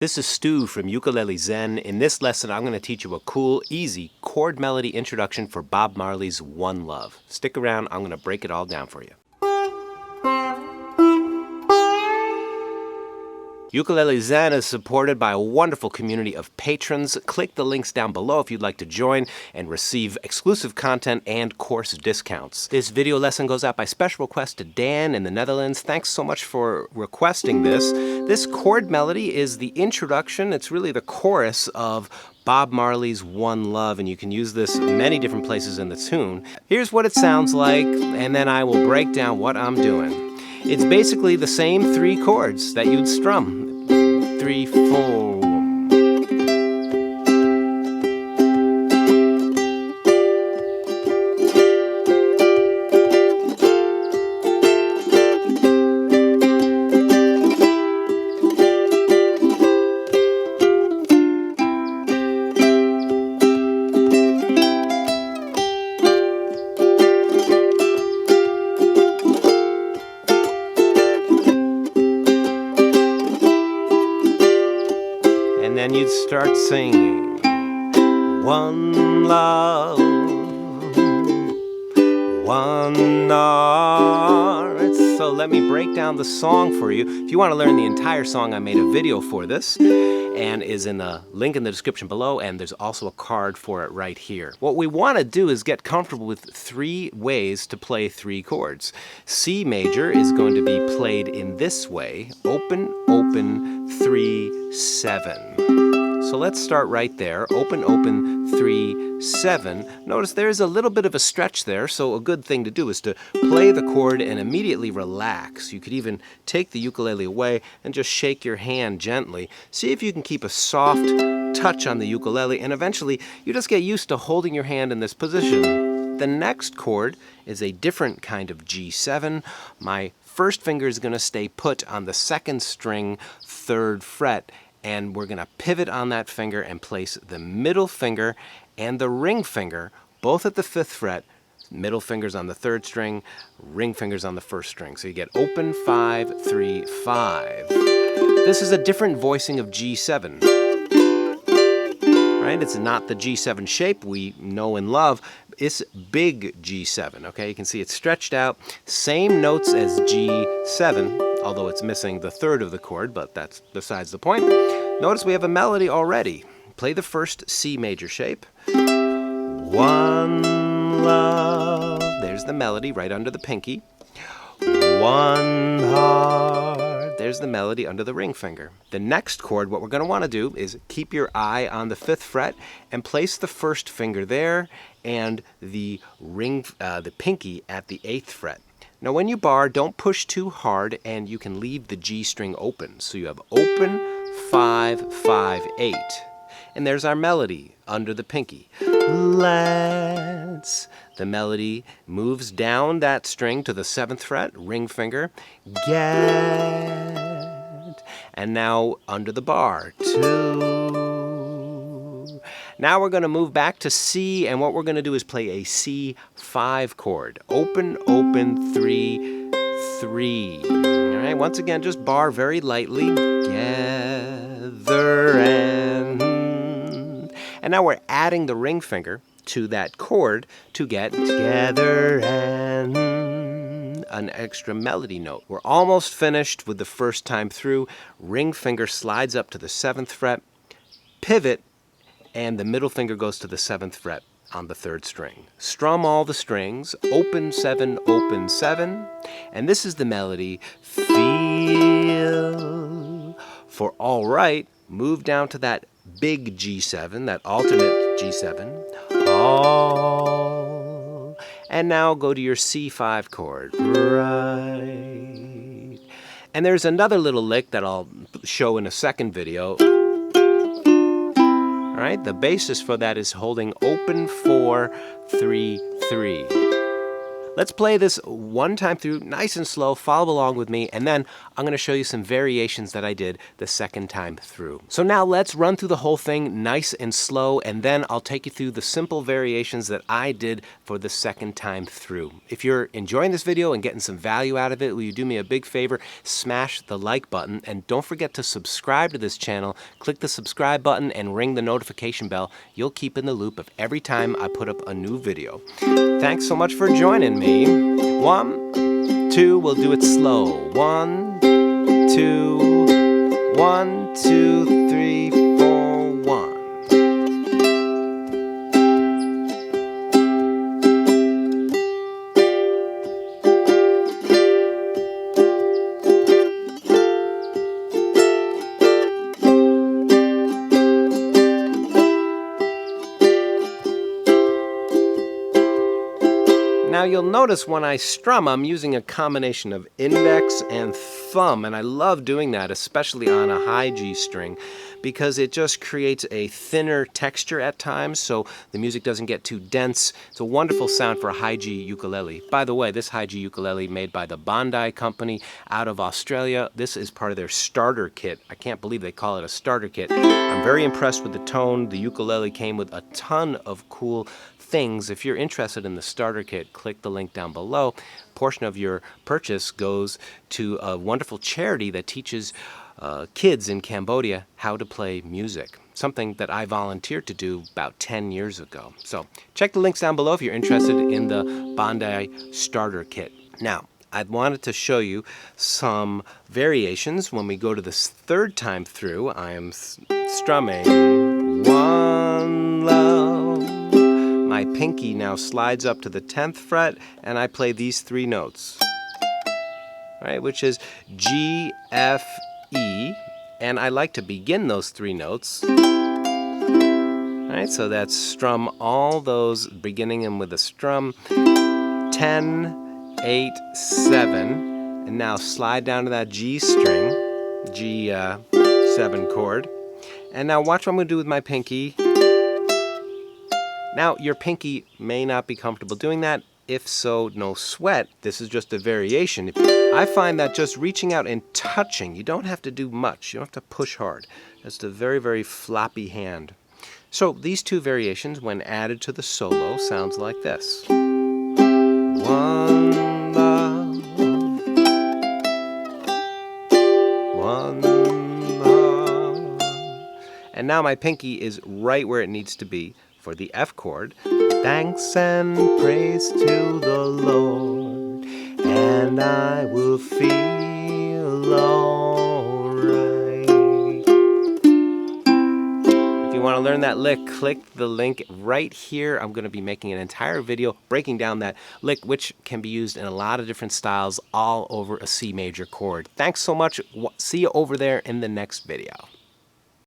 This is Stu from Ukulele Zen. In this lesson, I'm going to teach you a cool, easy chord melody introduction for Bob Marley's One Love. Stick around, I'm going to break it all down for you. Ukulele Zen is supported by a wonderful community of patrons. Click the links down below if you'd like to join and receive exclusive content and course discounts. This video lesson goes out by special request to Dan in the Netherlands. Thanks so much for requesting this. This chord melody is the introduction. It's really the chorus of Bob Marley's One Love, and you can use this many different places in the tune. Here's what it sounds like, and then I will break down what I'm doing. It's basically the same three chords that you'd strum. 3, 4. And then you'd start singing, one love, one heart. So let me break down the song for you. If you want to learn the entire song, I made a video for this and is in the link in the description below, and there's also a card for it right here. What we want to do is get comfortable with three ways to play three chords. C major is going to be played in this way, open, open, 3, 7. So let's start right there, open, open, 3, 7. Notice there's a little bit of a stretch there, so a good thing to do is to play the chord and immediately relax. You could even take the ukulele away and just shake your hand gently. See if you can keep a soft touch on the ukulele, and eventually you just get used to holding your hand in this position. The next chord is a different kind of G7. My first finger is going to stay put on the second string, 3rd fret, and we're going to pivot on that finger and place the middle finger and the ring finger both at the 5th fret, middle fingers on the 3rd string, ring fingers on the 1st string. So you get open, 5, 3, 5. This is a different voicing of G7. Right? It's not the G7 shape we know and love. It's big G7, okay? You can see it's stretched out. Same notes as G7, although it's missing the 3rd of the chord, but that's besides the point. Notice we have a melody already. Play the first C major shape. One love. There's the melody right under the pinky. One heart. There's the melody under the ring finger. The next chord, what we're going to want to do is keep your eye on the 5th fret and place the first finger there and the pinky at the 8th fret. Now when you bar, don't push too hard and you can leave the G string open. So you have open, 5, 5, 8. And there's our melody under the pinky. Let's. The melody moves down that string to the 7th fret, ring finger, get. And now under the bar, 2. Now we're going to move back to C, and what we're going to do is play a C5 chord. Open, open, 3, 3. All right, once again, just bar very lightly. Together and now we're adding the ring finger to that chord to get together and an extra melody note. We're almost finished with the first time through. Ring finger slides up to the 7th fret, pivot, and the middle finger goes to the 7th fret on the 3rd string. Strum all the strings, open 7, and this is the melody. Feel. For all right, move down to that big G7, that alternate G7. All. And now go to your C5 chord. Right. And there's another little lick that I'll show in a second video. All right, the basis for that is holding open 4, 3, 3. let's play this one time through, nice and slow. Follow along with me, and then I'm going to show you some variations that I did the second time through. So now let's run through the whole thing nice and slow, and then I'll take you through the simple variations that I did for the second time through. If you're enjoying this video and getting some value out of it, will you do me a big favor? Smash the like button, and don't forget to subscribe to this channel. Click the subscribe button and ring the notification bell. You'll keep in the loop of every time I put up a new video. Thanks so much for joining me. 1, 2, we'll do it slow. 1, 2, 1, 2, 3, 4, 1. Now you'll notice when I strum, I'm using a combination of index and thumb, and I love doing that, especially on a high G string, because it just creates a thinner texture at times, so the music doesn't get too dense. It's a wonderful sound for a high G ukulele. By the way, this high G ukulele made by the Bondi Company out of Australia. This is part of their starter kit. I can't believe they call it a starter kit. I'm very impressed with the tone. The ukulele came with a ton of cool things. If you're interested in the starter kit, click the link down below. A portion of your purchase goes to a wonderful charity that teaches kids in Cambodia how to play music, something that I volunteered to do about 10 years ago. So check the links down below if you're interested in the Bondi starter kit. Now, I wanted to show you some variations. When we go to this third time through, I am strumming one love. My pinky now slides up to the 10th fret, and I play these 3 notes, right, which is G, F, E, and I like to begin those 3 notes. Right, so that's strum all those, beginning them with a strum, 10, 8, 7, and now slide down to that G string, G7 chord, and now watch what I'm going to do with my pinky. Now, your pinky may not be comfortable doing that. If so, no sweat. This is just a variation. I find that just reaching out and touching, you don't have to do much. You don't have to push hard. It's a very, very floppy hand. So these 2 variations, when added to the solo, sounds like this. One love, one love. And now my pinky is right where it needs to be for the F chord. Thanks and praise to the Lord, and I will feel alright. If you want to learn that lick, click the link right here. I'm going to be making an entire video breaking down that lick, which can be used in a lot of different styles all over a C major chord. Thanks so much. See you over there in the next video.